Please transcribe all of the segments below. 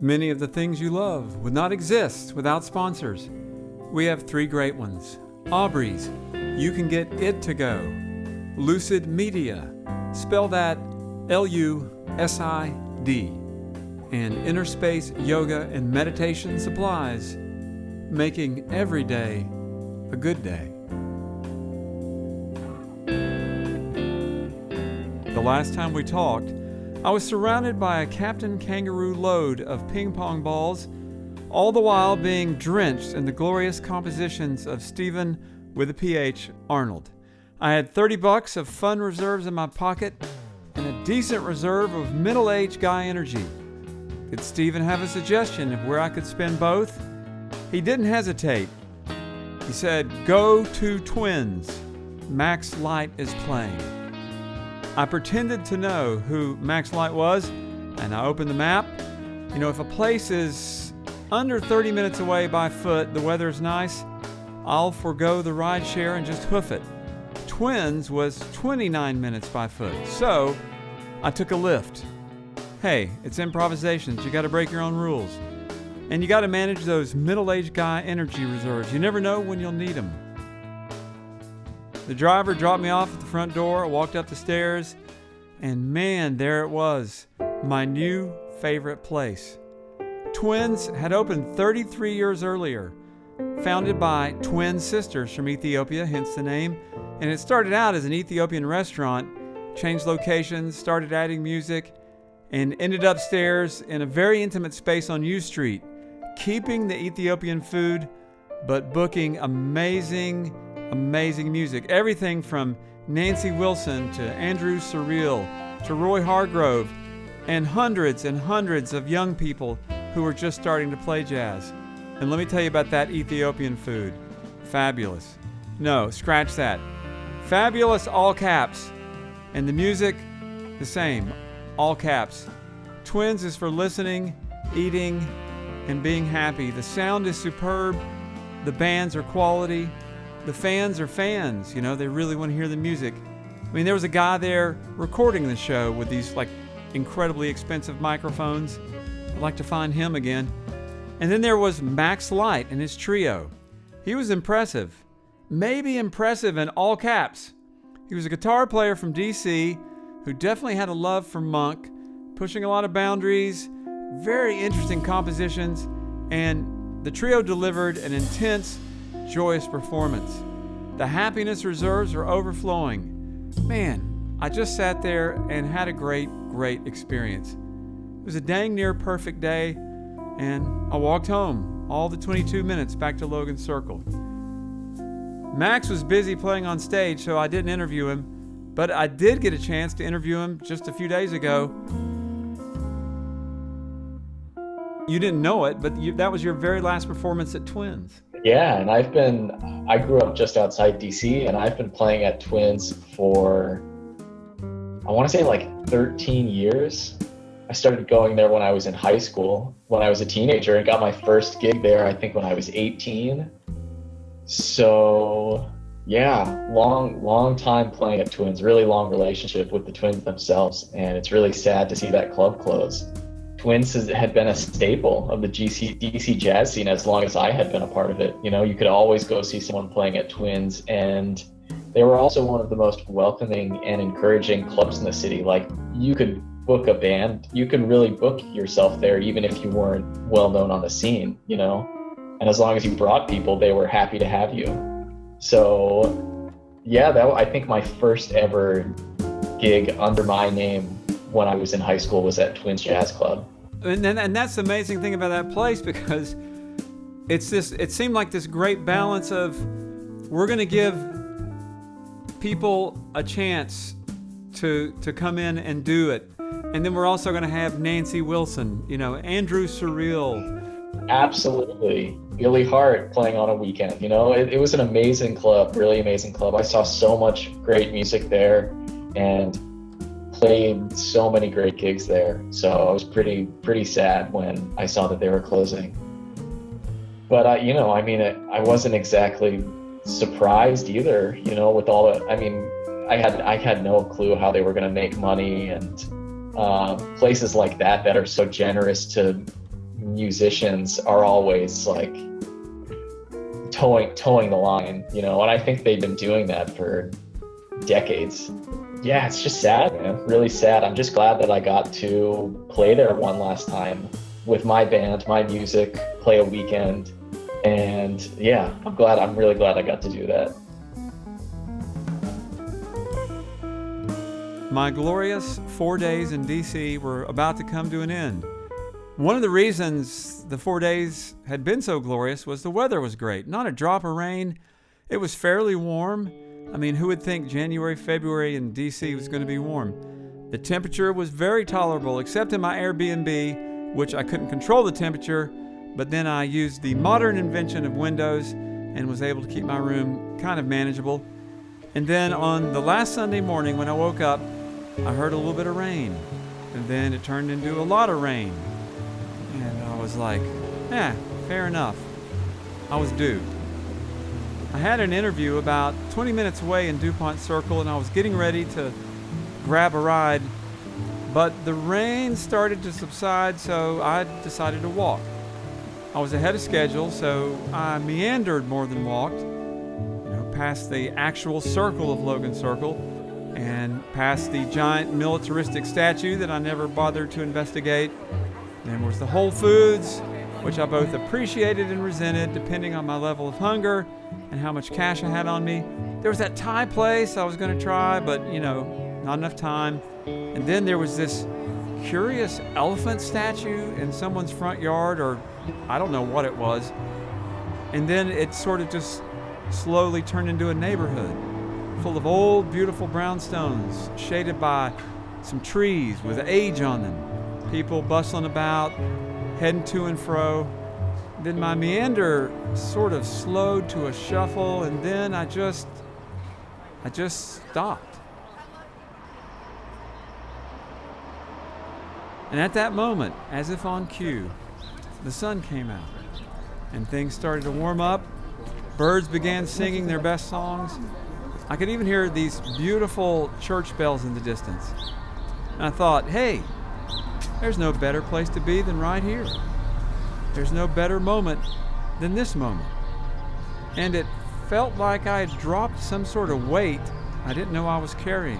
Many of the things you love would not exist without sponsors. We have 3 great ones. Aubrey's, you can get it to go. Lucid Media, spell that L-U-S-I-D. And Inner Space Yoga and Meditation Supplies, making every day a good day. The last time we talked, I was surrounded by a Captain Kangaroo load of ping pong balls, all the while being drenched in the glorious compositions of Stephen with a PH Arnold. I had $30 of fun reserves in my pocket and a decent reserve of middle-aged guy energy. Did Stephen have a suggestion of where I could spend both? He didn't hesitate. He said, "Go to Twins. Max Light is playing." I pretended to know who Max Light was, and I opened the map. You know, if a place is under 30 minutes away by foot, the weather's nice, I'll forego the ride share and just hoof it. Twins was 29 minutes by foot, so I took a lift. Hey, it's Improvisations. You got to break your own rules. And you got to manage those middle-aged guy energy reserves. You never know when you'll need them. The driver dropped me off at the front door. I walked up the stairs, and man, there it was, my new favorite place. Twins had opened 33 years earlier, founded by twin sisters from Ethiopia, hence the name, and it started out as an Ethiopian restaurant, changed locations, started adding music, and ended upstairs in a very intimate space on U Street, keeping the Ethiopian food, but booking amazing music. Everything from Nancy Wilson to Andrew Surreal to Roy Hargrove and hundreds of young people who were just starting to play jazz. And let me tell you about that Ethiopian food. Fabulous. No, scratch that. Fabulous, all caps. And the music, the same, all caps. Twins is for listening, eating, and being happy. The sound is superb. The bands are quality. The fans are fans, you know, they really want to hear the music. I mean, there was a guy there recording the show with these incredibly expensive microphones. I'd like to find him again. And then there was Max Light and his trio. He was impressive. Maybe impressive in all caps. He was a guitar player from DC who definitely had a love for Monk, pushing a lot of boundaries, very interesting compositions, and the trio delivered an intense, joyous performance. The happiness reserves were overflowing. Man, I just sat there and had a great experience. It was a dang near perfect day, and I walked home all the 22 minutes back to Logan Circle. Max was busy playing on stage, so I didn't interview him, but I did get a chance to interview him just a few days ago. You didn't know it, but that was your very last performance at Twins. Yeah, and I grew up just outside DC, and I've been playing at Twins for, I want to say 13 years. I started going there when I was in high school, when I was a teenager, and got my first gig there, I think when I was 18. So yeah, long time playing at Twins, really long relationship with the Twins themselves, and it's really sad to see that club close. Twins had been a staple of the DC jazz scene as long as I had been a part of it. You know, you could always go see someone playing at Twins, and they were also one of the most welcoming and encouraging clubs in the city. Like, you could book a band, you can really book yourself there even if you weren't well known on the scene, you know? And as long as you brought people, they were happy to have you. So yeah, I think my first ever gig under my name when I was in high school was at Twins Jazz Club. And that's the amazing thing about that place, because it seemed like this great balance of, we're going to give people a chance to come in and do it. And then we're also going to have Nancy Wilson, you know, Andrew Surreal. Absolutely. Billy Hart playing on a weekend, you know, it was an amazing club, really amazing club. I saw so much great music there and played so many great gigs there. So I was pretty sad when I saw that they were closing. But I wasn't exactly surprised either, you know, with all the, I had no clue how they were going to make money, and places like that are so generous to musicians are always like towing the line, you know, and I think they've been doing that for decades. Yeah, it's just sad, man. Really sad. I'm just glad that I got to play there one last time with my band, my music, play a weekend. And yeah, I'm really glad I got to do that. My glorious 4 days in DC were about to come to an end. One of the reasons the 4 days had been so glorious was the weather was great. Not a drop of rain. It was fairly warm. I mean, who would think January, February in DC was going to be warm? The temperature was very tolerable, except in my Airbnb, which I couldn't control the temperature, but then I used the modern invention of windows and was able to keep my room kind of manageable. And then on the last Sunday morning when I woke up, I heard a little bit of rain, and then it turned into a lot of rain. And I was like, fair enough. I was due. I had an interview about 20 minutes away in DuPont Circle, and I was getting ready to grab a ride, but the rain started to subside, so I decided to walk. I was ahead of schedule, so I meandered more than walked, past the actual circle of Logan Circle, and past the giant militaristic statue that I never bothered to investigate. Then was the Whole Foods, which I both appreciated and resented depending on my level of hunger and how much cash I had on me. There was that Thai place I was going to try, but not enough time. And then there was this curious elephant statue in someone's front yard, or I don't know what it was. And then it sort of just slowly turned into a neighborhood full of old, beautiful brownstones, shaded by some trees with age on them, people bustling about, heading to and fro. Then my meander sort of slowed to a shuffle, and then I just stopped. And at that moment, as if on cue, the sun came out, and things started to warm up. Birds began singing their best songs. I could even hear these beautiful church bells in the distance. And I thought, hey, there's no better place to be than right here. There's no better moment than this moment. And it felt like I had dropped some sort of weight I didn't know I was carrying.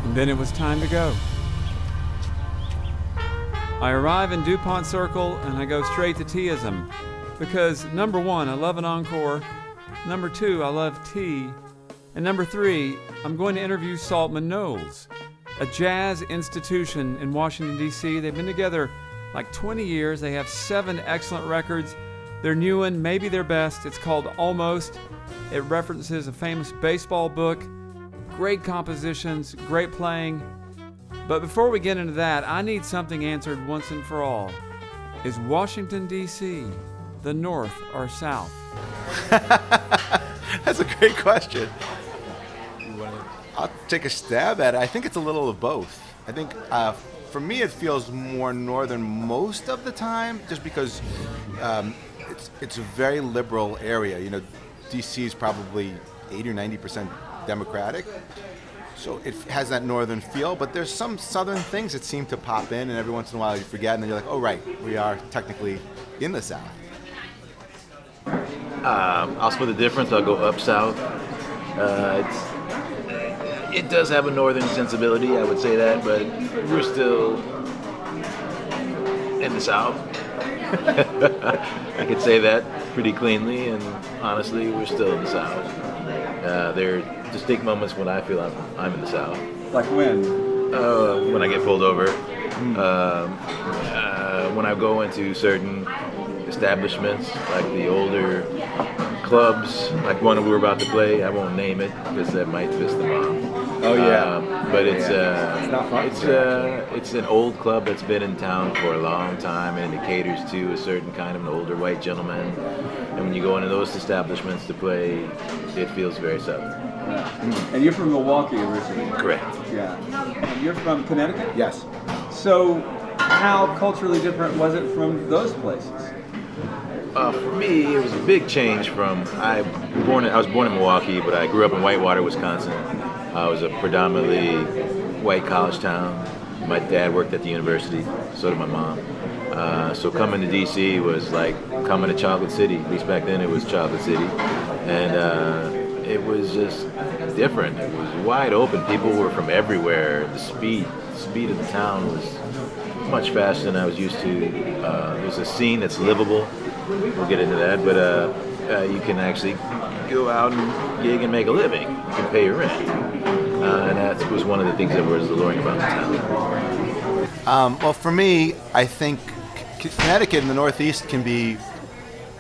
And then it was time to go. I arrive in DuPont Circle and I go straight to teaism because number one, I love an encore. Number two, I love tea. And number three, I'm going to interview SaltmanKnolwes, a jazz institution in Washington, D.C. They've been together like 20 years. They have 7 excellent records. Their new one, maybe their best, it's called Almost. It references a famous baseball book. Great compositions, great playing. But before we get into that, I need something answered once and for all. Is Washington, D.C. the North or South? That's a great question. I'll take a stab at it. I think it's a little of both. I think for me it feels more northern most of the time, just because it's a very liberal area. D.C. is probably 80 or 90% Democratic, so it has that northern feel, but there's some southern things that seem to pop in, and every once in a while you forget, and then you're like, oh right, we are technically in the South. I'll split the difference. I'll go up south. It does have a northern sensibility, I would say that, but we're still in the South. I could say that pretty cleanly, and honestly, we're still in the South. There are distinct moments when I feel I'm in the South. Like when? When I get pulled over. When I go into certain establishments, like the older clubs, like one we were about to play. I won't name it because that might piss them off. Oh yeah. But it's not fun. It's an old club that's been in town for a long time, and it caters to a certain kind of an older white gentleman. And when you go into those establishments to play, it feels very southern. And you're from Milwaukee originally? Correct. Yeah. And you're from Connecticut? Yes. So how culturally different was it from those places? For me, it was a big change from I was born in Milwaukee, but I grew up in Whitewater, Wisconsin. I was a predominantly white college town. My dad worked at the university, so did my mom. So coming to DC was like coming to Chocolate City. At least back then it was Chocolate City, and it was just different. It was wide open. People were from everywhere. The speed of the town was much faster than I was used to. There's a scene that's livable. We'll get into that, but you can actually go out and gig and make a living. You can pay your rent, and that was one of the things that was alluring about the town. Well, for me, I think Connecticut in the Northeast can be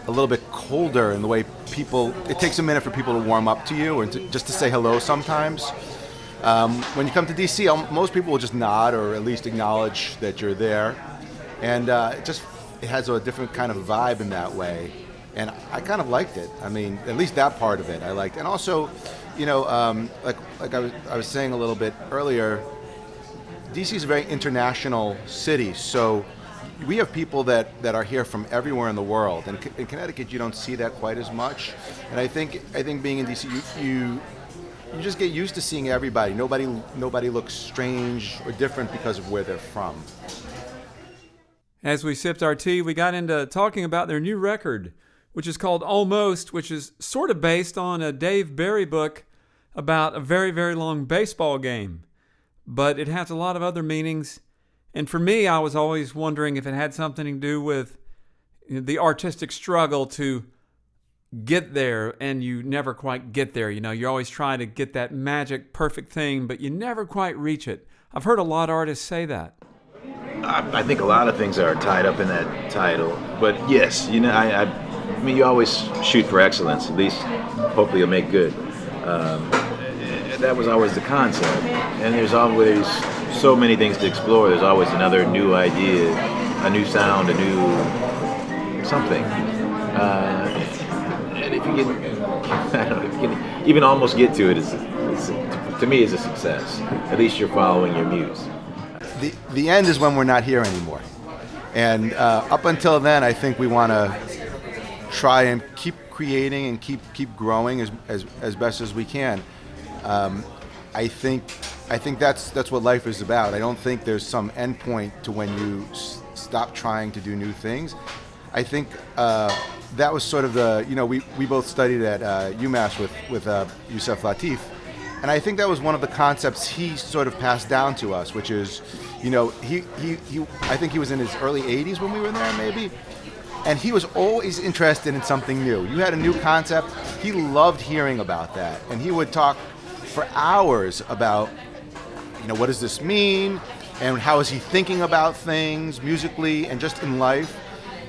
a little bit colder in the way people. It takes a minute for people to warm up to you and just to say hello sometimes. When you come to DC, most people will just nod or at least acknowledge that you're there, and it has a different kind of vibe in that way, and I kind of liked it. I mean, at least that part of it I liked, and also, like I was saying a little bit earlier, DC is a very international city, so we have people that are here from everywhere in the world, and in Connecticut you don't see that quite as much, and I think being in DC, you just get used to seeing everybody. Nobody looks strange or different because of where they're from. As we sipped our tea, we got into talking about their new record, which is called Almost, which is sort of based on a Dave Barry book about a very, very long baseball game. But it has a lot of other meanings. And for me, I was always wondering if it had something to do with the artistic struggle to get there, and you never quite get there. You always try to get that magic, perfect thing, but you never quite reach it. I've heard a lot of artists say that. I think a lot of things are tied up in that title, but yes, I mean, you always shoot for excellence. At least, hopefully, you'll make good. That was always the concept, and there's always so many things to explore. There's always another new idea, a new sound, a new something. And if you can even almost get to it, to me, is a success. At least you're following your muse. The end is when we're not here anymore, and up until then, I think we want to try and keep creating and keep growing as best as we can. I think that's what life is about. I don't think there's some end point to when you stop trying to do new things. I think that was sort of we both studied at UMass with Yusef Lateef. And I think that was one of the concepts he sort of passed down to us, which is, he I think he was in his early 80s when we were there, maybe. And he was always interested in something new. You had a new concept. He loved hearing about that. And he would talk for hours about, what does this mean? And how is he thinking about things musically and just in life?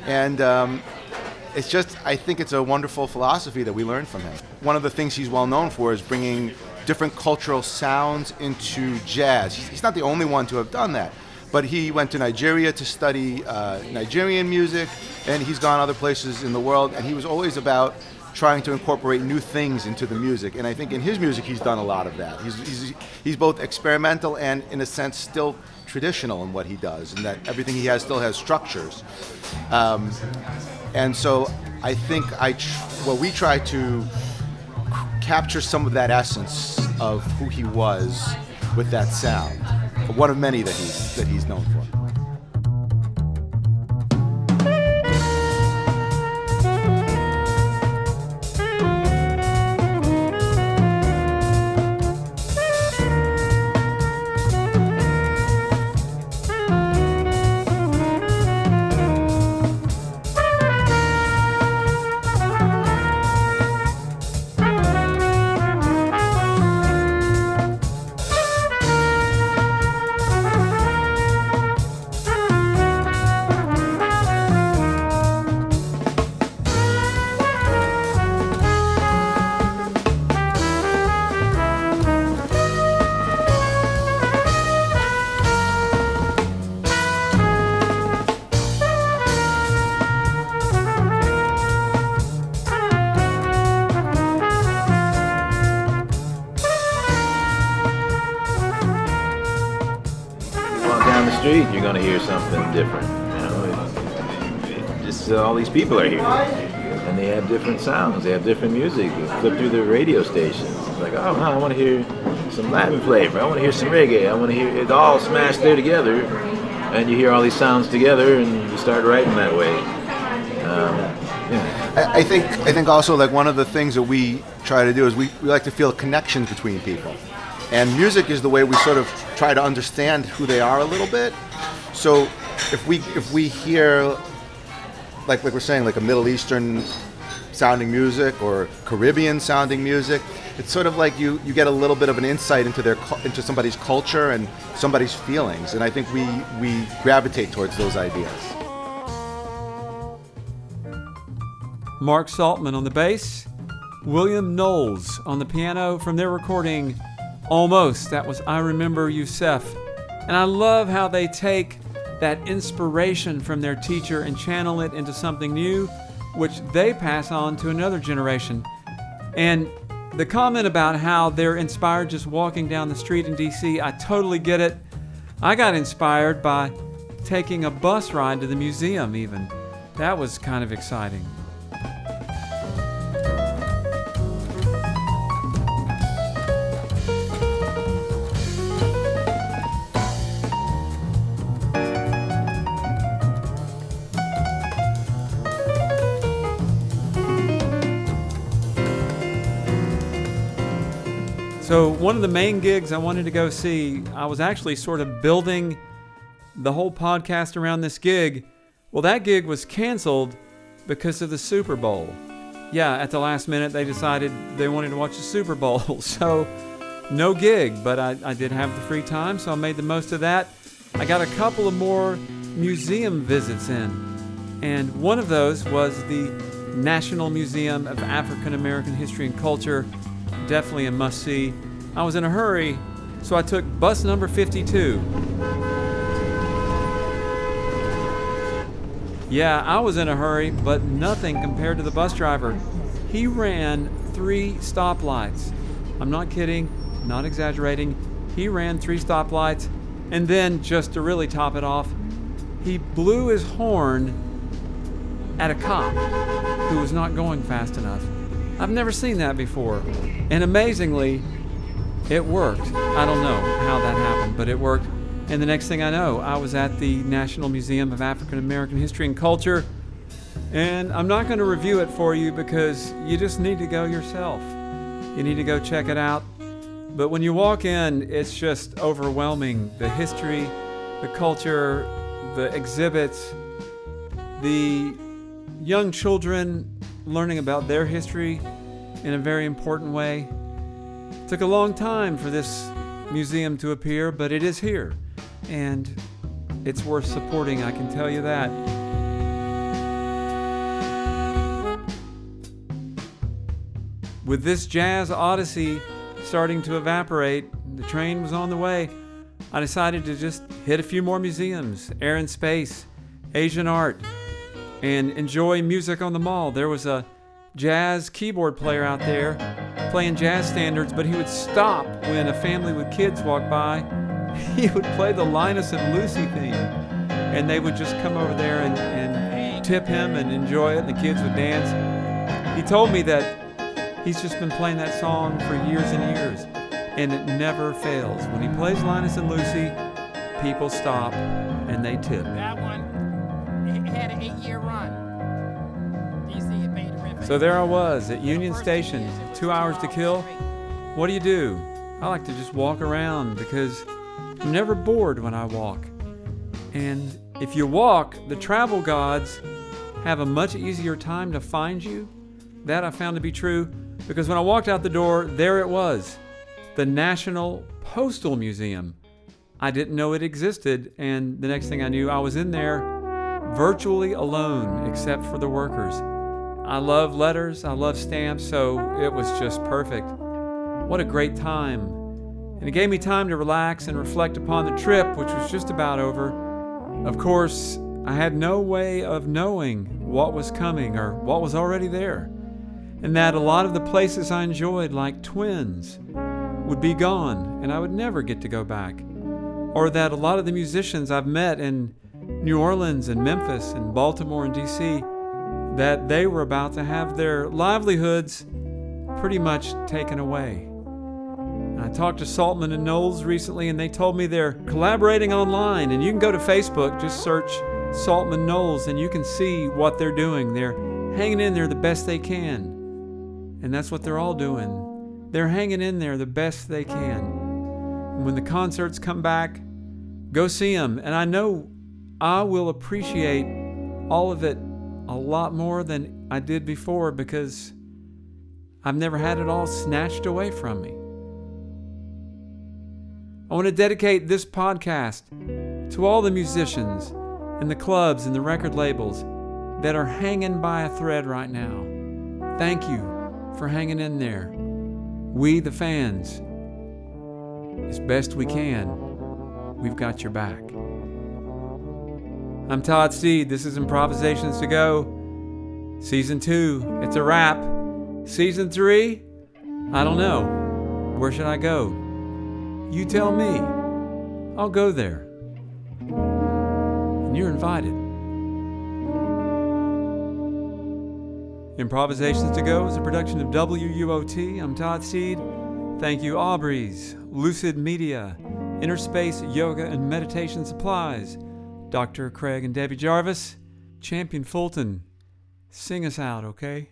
And I think it's a wonderful philosophy that we learned from him. One of the things he's well known for is bringing different cultural sounds into jazz. He's not the only one to have done that, but he went to Nigeria to study Nigerian music, and he's gone other places in the world, and he was always about trying to incorporate new things into the music. And I think in his music he's done a lot of that. He's both experimental and, in a sense, still traditional in what he does, and that everything he has still has structures. And so I think we try to capture some of that essence of who he was with that sound. One of many that he's known for. You're going to hear something different. just all these people are here, and they have different sounds, they have different music. You flip through the radio stations. It's like, oh, I want to hear some Latin flavor. I want to hear some reggae. I want to hear it all smashed there together, and you hear all these sounds together, and you start writing that way. Yeah. I think also like one of the things that we try to do is we like to feel connections between people, and music is the way we sort of try to understand who they are a little bit. So if we hear like we're saying, like a Middle Eastern sounding music or Caribbean sounding music, it's sort of like you get a little bit of an insight into somebody's culture and somebody's feelings, and I think we gravitate towards those ideas. Mark Saltman on the bass, William Knowles on the piano from their recording Almost. That was I Remember Youssef. And I love how they take that inspiration from their teacher and channel it into something new, which they pass on to another generation. And the comment about how they're inspired just walking down the street in DC, I totally get it. I got inspired by taking a bus ride to the museum even. That was kind of exciting. So one of the main gigs I wanted to go see, I was actually sort of building the whole podcast around this gig. Well, that gig was canceled because of the Super Bowl. Yeah, at the last minute they decided they wanted to watch the Super Bowl. So no gig, but I did have the free time, so I made the most of that. I got a couple of more museum visits in, and one of those was the National Museum of African American History and Culture. Definitely a must-see. I was in a hurry, so I took bus number 52. Yeah, I was in a hurry, but nothing compared to the bus driver. He ran 3 stoplights. I'm not kidding, not exaggerating. He ran 3 stoplights, and then, just to really top it off, he blew his horn at a cop who was not going fast enough. I've never seen that before. And amazingly, it worked. I don't know how that happened, but it worked. And the next thing I know, I was at the National Museum of African American History and Culture. And I'm not going to review it for you because you just need to go yourself. You need to go check it out. But when you walk in, it's just overwhelming. The history, the culture, the exhibits, the young children learning about their history in a very important way. It took a long time for this museum to appear, but it is here, and it's worth supporting, I can tell you that. With this jazz odyssey starting to evaporate, the train was on the way, I decided to just hit a few more museums, Air and Space, Asian art, and enjoy music on the mall. There was a jazz keyboard player out there playing jazz standards, but he would stop when a family with kids walked by. He would play the Linus and Lucy theme, and they would just come over there and tip him and enjoy it, and the kids would dance. He told me that he's just been playing that song for years and years, and it never fails. When he plays Linus and Lucy, people stop and they tip. That one, it had an 8-year run. DC had paid the rent. So there I was at Union Station, 2 hours to kill. What do? I like to just walk around because I'm never bored when I walk. And if you walk, the travel gods have a much easier time to find you. That I found to be true because when I walked out the door, there it was, the National Postal Museum. I didn't know it existed, and the next thing I knew, I was in there virtually alone except for the workers. I love letters, I love stamps, so it was just perfect. What a great time. And it gave me time to relax and reflect upon the trip, which was just about over. Of course, I had no way of knowing what was coming or what was already there, and that a lot of the places I enjoyed, like Twins, would be gone and I would never get to go back. Or that a lot of the musicians I've met and New Orleans and Memphis and Baltimore and D.C. that they were about to have their livelihoods pretty much taken away. And I talked to Saltman and Knowles recently, and they told me they're collaborating online. And you can go to Facebook, just search Saltman Knowles, and you can see what they're doing. They're hanging in there the best they can. And that's what they're all doing. They're hanging in there the best they can. And when the concerts come back, go see them. And I know I will appreciate all of it a lot more than I did before, because I've never had it all snatched away from me. I want to dedicate this podcast to all the musicians and the clubs and the record labels that are hanging by a thread right now. Thank you for hanging in there. We, the fans, as best we can, we've got your back. I'm Todd Steed. This is Improvisations to Go. Season 2, it's a wrap. Season 3, I don't know. Where should I go? You tell me. I'll go there. And you're invited. Improvisations to Go is a production of WUOT. I'm Todd Steed. Thank you, Aubrey's, Lucid Media, Inner Space Yoga and Meditation Supplies, Dr. Craig and Debbie Jarvis, Champion Fulton. Sing us out, okay?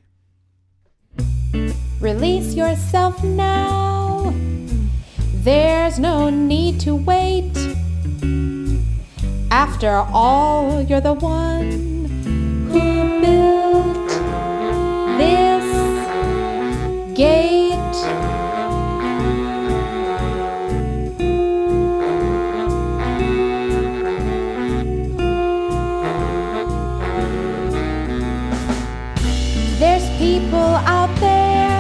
Release yourself now. There's no need to wait. After all, you're the one who built this gate. There's people out there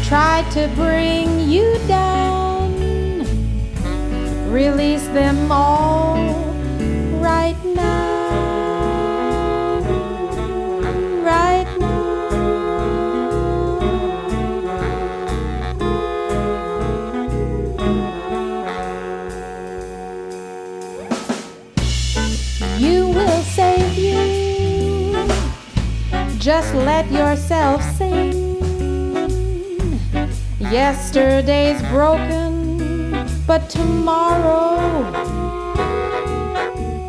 try to bring you down. Release them all right now. Right now. You will save you. Just let yourself sing. Yesterday's broken, but tomorrow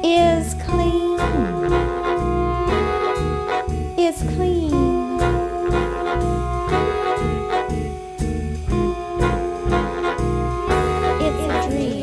is clean. It's clean. It's a dream.